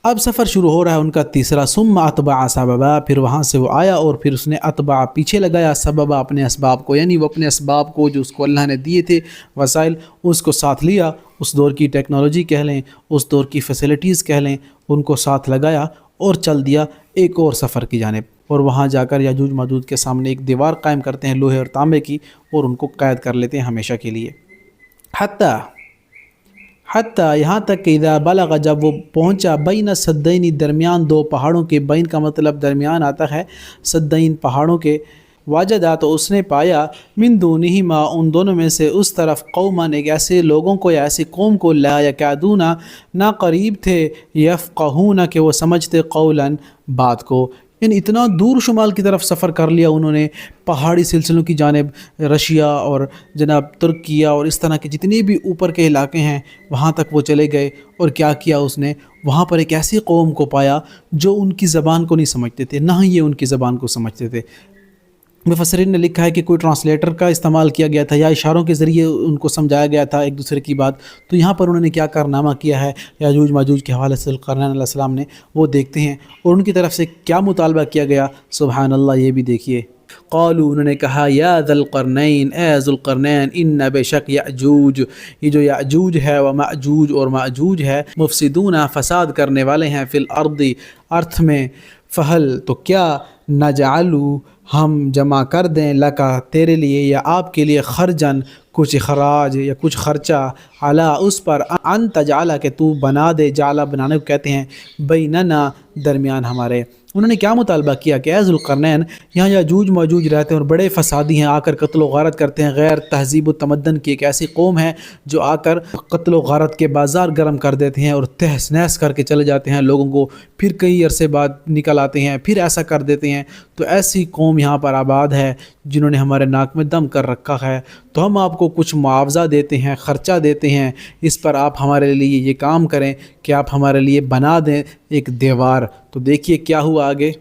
اب سفر شروع ہو رہا ہے ان کا تیسرا، ثم اتبع سببا، پھر وہاں سے وہ آیا اور پھر اس نے اتبع پیچھے لگایا سببا اپنے اسباب کو، یعنی وہ اپنے اسباب کو جو اس کو اللہ نے دیے تھے وسائل، اس کو ساتھ لیا، اس دور کی ٹیکنالوجی کہہ لیں، اس دور کی فیسلٹیز کہہ لیں، ان کو ساتھ لگایا اور چل دیا ایک اور سفر کی جانب، اور وہاں جا کر یاجوج ماجوج کے سامنے ایک دیوار قائم کرتے ہیں لوہے اور تانبے کی، اور ان کو قید کر لیتے ہیں ہمیشہ کے لیے۔ حتیٰ یہاں تک کہ اذا بلغ، جب وہ پہنچا، بین سدین، درمیان دو پہاڑوں کے، بین کا مطلب درمیان آتا ہے، سدین پہاڑوں کے، واجدہ تو اس نے پایا، من دونہما ان دونوں میں سے اس طرف، قوماً ایک ایسے لوگوں کو یا ایسی قوم کو، لا یکادون نہ قریب تھے، یفقہون کہ وہ سمجھتے، قولاً بات کو، یعنی اتنا دور شمال کی طرف سفر کر لیا انہوں نے، پہاڑی سلسلوں کی جانب، رشیا اور جناب ترکیہ اور اس طرح کے جتنے بھی اوپر کے علاقے ہیں وہاں تک وہ چلے گئے، اور کیا کیا اس نے، وہاں پر ایک ایسی قوم کو پایا جو ان کی زبان کو نہیں سمجھتے تھے، نہ ہی یہ ان کی زبان کو سمجھتے تھے۔ مفسرین نے لکھا ہے کہ کوئی ٹرانسلیٹر کا استعمال کیا گیا تھا یا اشاروں کے ذریعے ان کو سمجھایا گیا تھا ایک دوسرے کی بات، تو یہاں پر انہوں نے کیا کارنامہ کیا ہے یاجوج ماجوج کے حوالے سے ذوالقرنین علیہ السلام نے، وہ دیکھتے ہیں، اور ان کی طرف سے کیا مطالبہ کیا گیا، سبحان اللہ، یہ بھی دیکھیے۔ قالوا، انہوں نے کہا، یا ذا القرنین، اے ذوالقرنین، ان بے شک یأجوج، یہ جو یأجوج ہے، و مأجوج اور مأجوج ہے، مفسدون فساد کرنے والے ہیں، فی الارض ارتھ میں، فہل تو کیا، نجعلو ہم جمع کر دیں، لکا تیرے لیے یا آپ کے لیے، خرجن کچھ اخراج یا کچھ خرچہ، علا اس پر، ان تجعل کہ تو بنا دے، جعلہ بنانے کو کہتے ہیں، بیننا درمیان ہمارے۔ انہوں نے کیا مطالبہ کیا کہ اے ذوالقرنین، یہاں یاجوج ماجوج رہتے ہیں اور بڑے فسادی ہیں، آ کر قتل و غارت کرتے ہیں، غیر تہذیب و تمدن کی ایک ایسی قوم ہے جو آ کر قتل و غارت کے بازار گرم کر دیتے ہیں اور تہس نہس کر کے چلے جاتے ہیں لوگوں کو، پھر کئی عرصے بعد نکل آتے ہیں، پھر ایسا کر دیتے ہیں۔ تو ایسی قوم یہاں پر آباد ہے جنہوں نے ہمارے ناک میں دم کر رکھا ہے، تو ہم آپ کو کچھ معاوضہ دیتے ہیں، خرچہ دیتے ہیں، اس پر آپ ہمارے لیے یہ کام کریں کہ آپ ہمارے لیے بنا دیں ایک دیوار۔ تو دیکھیے کیا ہوا آگے،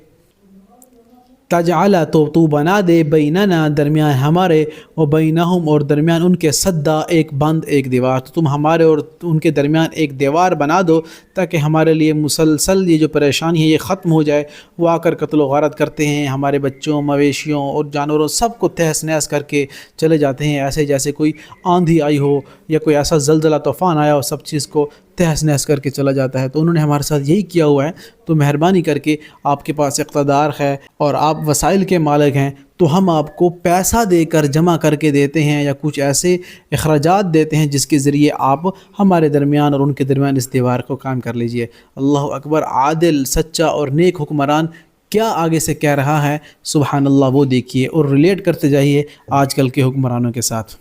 تجعل تو بنا دے، بیننا درمیان ہمارے، و بینہم اور درمیان ان کے، سدا ایک بند، ایک دیوار، تو تم ہمارے اور ان کے درمیان ایک دیوار بنا دو تاکہ ہمارے لیے مسلسل یہ جو پریشانی ہے یہ ختم ہو جائے۔ وہ آ کر قتل و غارت کرتے ہیں، ہمارے بچوں، مویشیوں اور جانوروں سب کو تہس نہس کر کے چلے جاتے ہیں، ایسے جیسے کوئی آندھی آئی ہو یا کوئی ایسا زلزلہ طوفان آیا ہو، سب چیز کو تہس نہس کر کے چلا جاتا ہے۔ تو انہوں نے ہمارے ساتھ یہی کیا ہوا ہے، تو مہربانی کر کے، آپ کے پاس اقتدار ہے اور آپ وسائل کے مالک ہیں، تو ہم آپ کو پیسہ دے کر جمع کر کے دیتے ہیں یا کچھ ایسے اخراجات دیتے ہیں جس کے ذریعے آپ ہمارے درمیان اور ان کے درمیان اس دیوار کو قائم کر لیجئے۔ اللہ اکبر، عادل، سچا اور نیک حکمران کیا آگے سے کہہ رہا ہے، سبحان اللہ، وہ دیکھیے اور ریلیٹ کرتے جائیے آج کل کے حکمرانوں کے ساتھ۔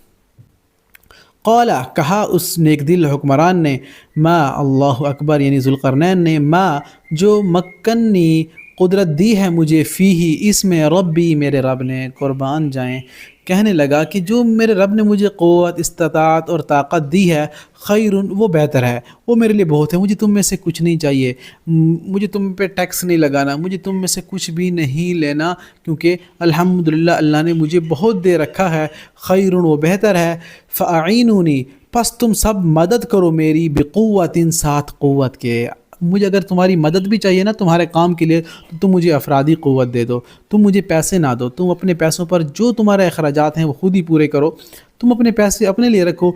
قال، کہا اس نیک دل حکمران نے، ما، اللہ اکبر یعنی ذوالقرنین نے، ما جو مکنی قدرت دی ہے مجھے، فیہ اس میں، ربی میرے رب نے، قربان جائیں، کہنے لگا کہ جو میرے رب نے مجھے قوت، استطاعت اور طاقت دی ہے، خیر وہ بہتر ہے، وہ میرے لیے بہت ہے، مجھے تم میں سے کچھ نہیں چاہیے، مجھے تم پہ ٹیکس نہیں لگانا، مجھے تم میں سے کچھ بھی نہیں لینا، کیونکہ الحمدللہ اللہ نے مجھے بہت دے رکھا ہے، خیر وہ بہتر ہے، فاعینونی پس تم سب مدد کرو میری، بقوت ساتھ قوت کے، مجھے اگر تمہاری مدد بھی چاہیے نا تمہارے کام کے لیے تو تم مجھے افرادی قوت دے دو، تم مجھے پیسے نہ دو، تم اپنے پیسوں پر جو تمہارے اخراجات ہیں وہ خود ہی پورے کرو، تم اپنے پیسے اپنے لیے رکھو،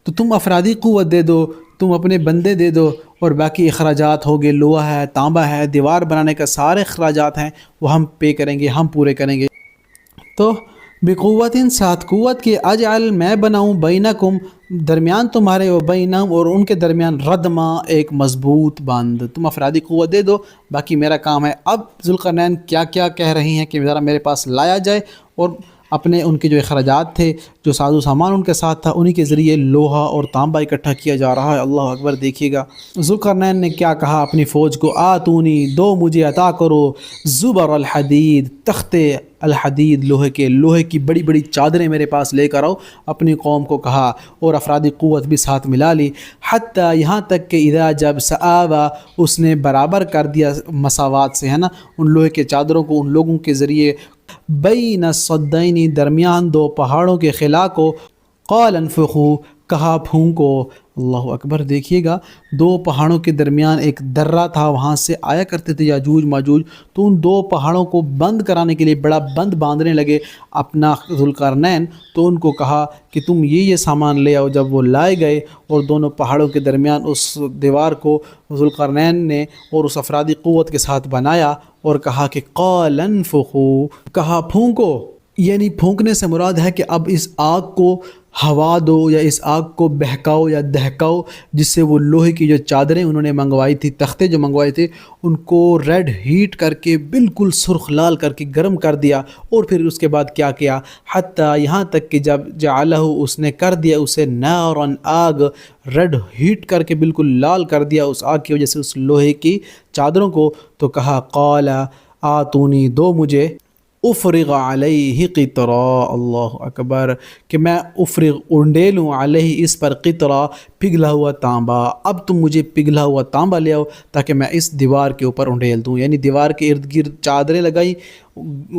تو تم افرادی قوت دے دو، تم اپنے بندے دے دو، اور باقی اخراجات ہو گئے، لوہا ہے، تانبا ہے، دیوار بنانے کا سارے اخراجات ہیں وہ ہم پے کریں گے، ہم پورے کریں گے۔ تو بقوت ساتھ قوت کے، اجعل میں بناؤں، بینکم درمیان تمہارے، و بینہم اور ان کے درمیان، ردما ایک مضبوط بند، تم افرادی قوت دے دو، باقی میرا کام ہے۔ اب ذوالقرنین کیا کیا کہہ رہی ہیں کہ ذرا میرے پاس لایا جائے، اور اپنے ان کے جو اخراجات تھے، جو ساز و سامان ان کے ساتھ تھا، انہی کے ذریعے لوہا اور تانبا اکٹھا کیا جا رہا ہے۔ اللہ اکبر، دیکھیے گا ذوالقرنین نے کیا کہا اپنی فوج کو، آتونی دو مجھے عطا کرو، زبر الحدید تختے الحدید لوہے کے، لوہے کی بڑی بڑی چادریں میرے پاس لے کر آؤ، اپنی قوم کو کہا، اور افرادی قوت بھی ساتھ ملا لی، حتیٰ یہاں تک کہ اذا جب سآوا اس نے برابر کر دیا، مساوات سے ہے نا، ان لوہے کے چادروں کو ان لوگوں کے ذریعے، بین الصدین درمیان دو پہاڑوں کے خلا کو، قال انفخوا کہا پھونکو۔ اللہ اکبر، دیکھیے گا دو پہاڑوں کے درمیان ایک درہ تھا، وہاں سے آیا کرتے تھے یاجوج ماجوج، تو ان دو پہاڑوں کو بند کرانے کے لیے بڑا بند باندھنے لگے اپنا ذوالقرنین، تو ان کو کہا کہ تم یہ سامان لے آؤ۔ جب وہ لائے گئے اور دونوں پہاڑوں کے درمیان اس دیوار کو ذوالقرنین نے اور اس افرادی قوت کے ساتھ بنایا اور کہا کہ قال انفخوا، کہا پھونکو، یعنی پھونکنے سے مراد ہے کہ اب اس آگ کو ہوا دو یا اس آگ کو بہکاؤ یا دہکاؤ، جس سے وہ لوہے کی جو چادریں انہوں نے منگوائی تھی، تختے جو منگوائے تھے، ان کو ریڈ ہیٹ کر کے بالکل سرخ لال کر کے گرم کر دیا، اور پھر اس کے بعد کیا کیا، حتیٰ یہاں تک کہ جب جعلہ اس نے کر دیا اسے نارن آگ، ریڈ ہیٹ کر کے بالکل لال کر دیا اس آگ کی وجہ سے اس لوہے کی چادروں کو، تو کہا قال آتونی، دو مجھے، افرغ علیہ قطرا، اللہ اکبر، کہ میں افرغ انڈیلوں علیہ اس پر قطرا، پگھلا ہوا تانبا، اب تم مجھے پگھلا ہوا تانبا لے آؤ تاکہ میں اس دیوار کے اوپر انڈیل دوں، یعنی دیوار کے ارد گرد چادریں لگائی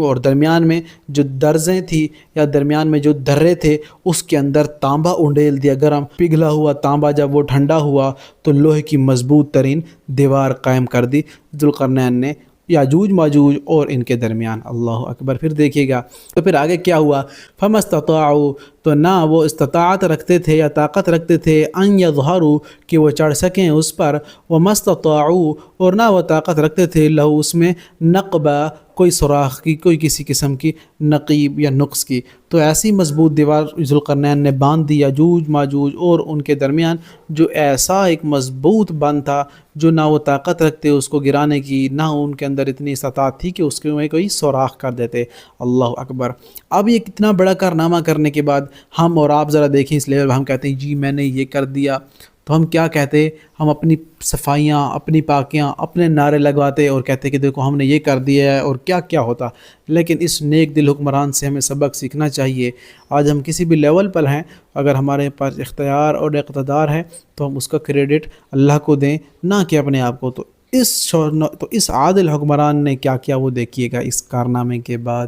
اور درمیان میں جو درزیں تھی یا درمیان میں جو درے تھے اس کے اندر تانبا انڈیل دیا گرم، پگھلا ہوا تانبا جب وہ ٹھنڈا ہوا تو لوہے کی مضبوط ترین دیوار قائم کر دی ذوالقرنین نے یاجوج ماجوج اور ان کے درمیان۔ اللہ اکبر، پھر دیکھیے گا تو پھر آگے کیا ہوا، فما استطاعوا، تو نہ وہ استطاعت رکھتے تھے یا طاقت رکھتے تھے، ان یظہروا، کہ وہ چڑھ سکیں اس پر، وما استطاعوا، اور نہ وہ طاقت رکھتے تھے لہو اس میں، نقبہ، کوئی سوراخ کی، کوئی کسی قسم کی نقیب یا نقص کی۔ تو ایسی مضبوط دیوار ذوالقرنین نے باندھ دی یاجوج ماجوج اور ان کے درمیان، جو ایسا ایک مضبوط بند تھا جو نہ وہ طاقت رکھتے اس کو گرانے کی، نہ ان کے اندر اتنی استطاعت تھی کہ اس کے میں کوئی سوراخ کر دیتے۔ اللہ اکبر، اب یہ کتنا بڑا کارنامہ کرنے کے بعد ہم اور آپ ذرا دیکھیں اس لیول، ہم کہتے ہیں جی میں نے یہ کر دیا، تو ہم کیا کہتے، ہم اپنی صفائیاں، اپنی پاکیاں، اپنے نعرے لگواتے اور کہتے کہ دیکھو ہم نے یہ کر دیا ہے اور کیا کیا ہوتا۔ لیکن اس نیک دل حکمران سے ہمیں سبق سیکھنا چاہیے۔ آج ہم کسی بھی لیول پر ہیں، اگر ہمارے پاس اختیار اور اقتدار ہے تو ہم اس کا کریڈٹ اللہ کو دیں، نہ کہ اپنے آپ کو۔ تو اس عادل حکمران نے کیا کیا وہ دیکھیے گا اس کارنامے کے بعد۔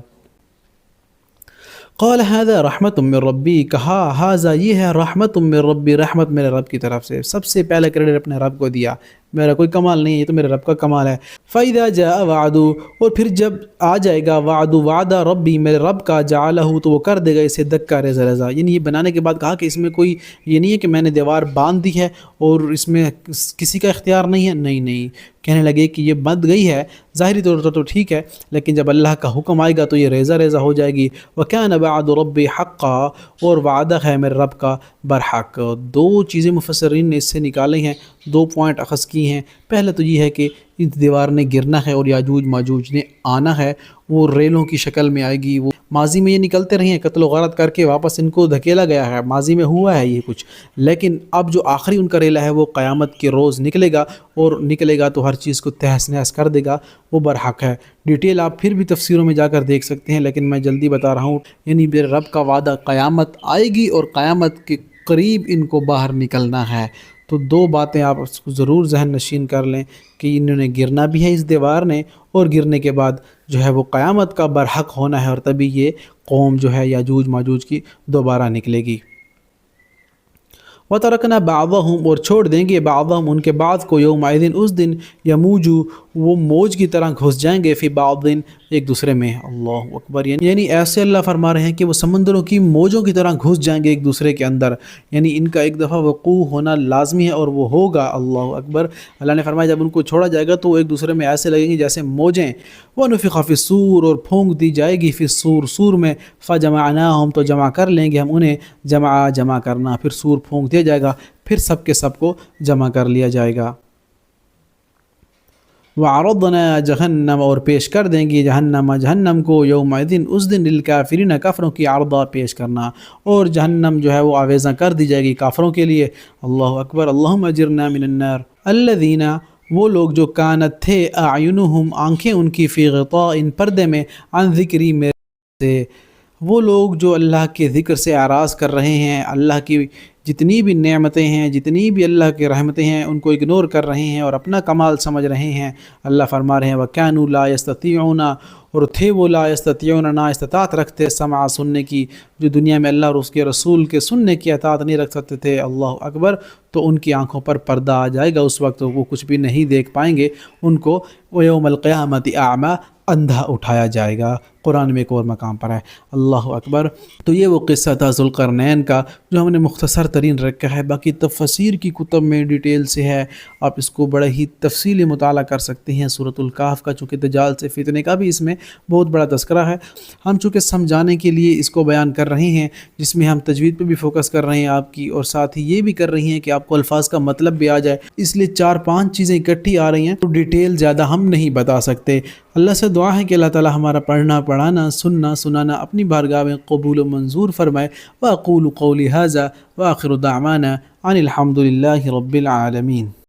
قال هذا رحمت من ربی، کہا ہذا یہ ہے رحمت من ربی، رحمت میرے رب کی طرف سے۔ سب سے پہلے کریڈٹ اپنے رب کو دیا، میرا کوئی کمال نہیں ہے، یہ تو میرے رب کا کمال ہے۔ فَإِذَا جَاءَ وَعْدُ، اور پھر جب آ جائے گا وعد، وعدہ ربی، میرے رب کا، جعلہ، تو وہ کر دے گا اسے دکا ریزہ ریزہ، یعنی یہ بنانے کے بعد کہا کہ اس میں کوئی یہ نہیں ہے کہ میں نے دیوار باندھ دی ہے اور اس میں کسی کا اختیار نہیں ہے، نہیں، کہنے لگے کہ یہ بند گئی ہے ظاہری طور پر تو ٹھیک ہے، لیکن جب اللہ کا حکم آئے گا تو یہ ریزہ ریزہ ہو جائے گی۔ وَكَانَ وَعْدُ رَبِّ حَقًّا، اور وعدہ ہے میرے رب کا برحق۔ دو چیزیں مفسرین نے اس سے نکالی ہیں، دو پوائنٹ اخذ کی ہیں۔ پہلے تو یہ ہے کہ اس دیوار نے گرنا ہے اور یاجوج ماجوج نے آنا ہے، وہ ریلوں کی شکل میں آئے گی۔ وہ ماضی میں یہ نکلتے رہے ہیں، قتل و غارت کر کے واپس ان کو دھکیلا گیا ہے، ماضی میں ہوا ہے یہ کچھ، لیکن اب جو آخری ان کا ریلا ہے وہ قیامت کے روز نکلے گا، اور نکلے گا تو ہر چیز کو تہس نہس کر دے گا، وہ برحق ہے۔ ڈیٹیل آپ پھر بھی تفسیروں میں جا کر دیکھ سکتے ہیں، لیکن میں جلدی بتا رہا ہوں، یعنی میرے رب کا وعدہ قیامت آئے گی اور قیامت کے قریب ان کو باہر نکلنا ہے۔ تو دو باتیں آپ اس کو ضرور ذہن نشین کر لیں کہ انہوں نے گرنا بھی ہے اس دیوار نے، اور گرنے کے بعد جو ہے وہ قیامت کا برحق ہونا ہے، اور تبھی یہ قوم جو ہے یاجوج ماجوج کی دوبارہ نکلے گی۔ وَتَرَكْنَا بَعْضَهُمْ، اور چھوڑ دیں گے بعضهم ان کے بعد کو، یومئذ اس دن، یموجو وہ موج کی طرح گھس جائیں گے، فی بعض ایک دوسرے میں۔ اللہ اکبر، یعنی ایسے اللہ فرما رہے ہیں کہ وہ سمندروں کی موجوں کی طرح گھس جائیں گے ایک دوسرے کے اندر، یعنی ان کا ایک دفعہ وقوع ہونا لازمی ہے اور وہ ہوگا۔ اللہ اکبر، اللہ نے فرمایا جب ان کو چھوڑا جائے گا تو وہ ایک دوسرے میں ایسے لگیں گے جیسے موجیں۔ وَنُفِخَ فِي الصُّورِ، اور پھونک دی جائے گی، فی الصُّور، سور میں، فَجَمَعْنَاهُمْ، تو جمع کر لیں گے ہم انہیں، جمع کرنا، پھر سور پھونک دیا جائے گا، پھر سب کے سب کو جمع کر لیا جائے گا۔ وَعَرَضْنَا جَهَنَّمَ، اور پیش کر دیں گے جہنم کو، یومئذ اس دن، للکافرین کافروں کی عرضہ پیش کرنا، اور جہنم جو ہے وہ آویزاں کر دی جائے گی کافروں کے لیے۔ اللہ اکبر، اللہم اجرنا من النار۔ الذین، وہ لوگ جو کانت تھے، اعینہم، آنکھیں ان کی، فی غطاء، پردے میں، عن ذکری، میرے سے، وہ لوگ جو اللہ کے ذکر سے اعراض کر رہے ہیں، اللہ کی جتنی بھی نعمتیں ہیں، جتنی بھی اللہ کی رحمتیں ہیں، ان کو اگنور کر رہے ہیں اور اپنا کمال سمجھ رہے ہیں۔ اللہ فرما رہے ہیں وَكَانُوا لَا يَسْتَطِيعُونَ، اور تھے وہ لا يستطيعون، نا استطاعت رکھتے سمع سننے کی، جو دنیا میں اللہ اور اس کے رسول کے سننے کی اطاعت نہیں رکھ سکتے تھے۔ اللہ اکبر، تو ان کی آنکھوں پر پردہ آ جائے گا، اس وقت وہ کچھ بھی نہیں دیکھ پائیں گے، ان کو وَيَوْمَ الْقِيَامَةِ أَعْمَى، اندھا اٹھایا جائے گا۔ قرآن میں ایک اور مقام پر ہے۔ اللہ اکبر۔ تو یہ وہ قصہ تھا ذوالقرنین کا جو ہم نے مختصر ترین رکھا ہے، باقی تفسیر کی کتب میں ڈیٹیل سے ہے، آپ اس کو بڑا ہی تفصیلی مطالعہ کر سکتے ہیں۔ سورۃ الکہف کا چونکہ دجال سے فتنے کا بھی اس میں بہت بڑا تذکرہ ہے، ہم چونکہ سمجھانے کے لیے اس کو بیان کر رہے ہیں، جس میں ہم تجوید پہ بھی فوکس کر رہے ہیں آپ کی، اور ساتھ ہی یہ بھی کر رہی ہیں کہ آپ کو الفاظ کا مطلب بھی آ جائے، اس لیے 4-5 چیزیں اکٹھی آ رہی ہیں، تو ڈیٹیل زیادہ ہم نہیں بتا سکتے۔ اللہ سے دعا ہے کہ اللہ تعالی ہمارا پڑھنا، پڑھانا، سننا، سنانا اپنی بارگاہ میں قبول و منظور فرمائے۔ وَأَقُولُ قَوْلِي هَذَا وَآخِرُ دَعْوَانَا أَنِ الْحَمْدُ لِلَّهِ رَبِّ الْعَالَمِينَ۔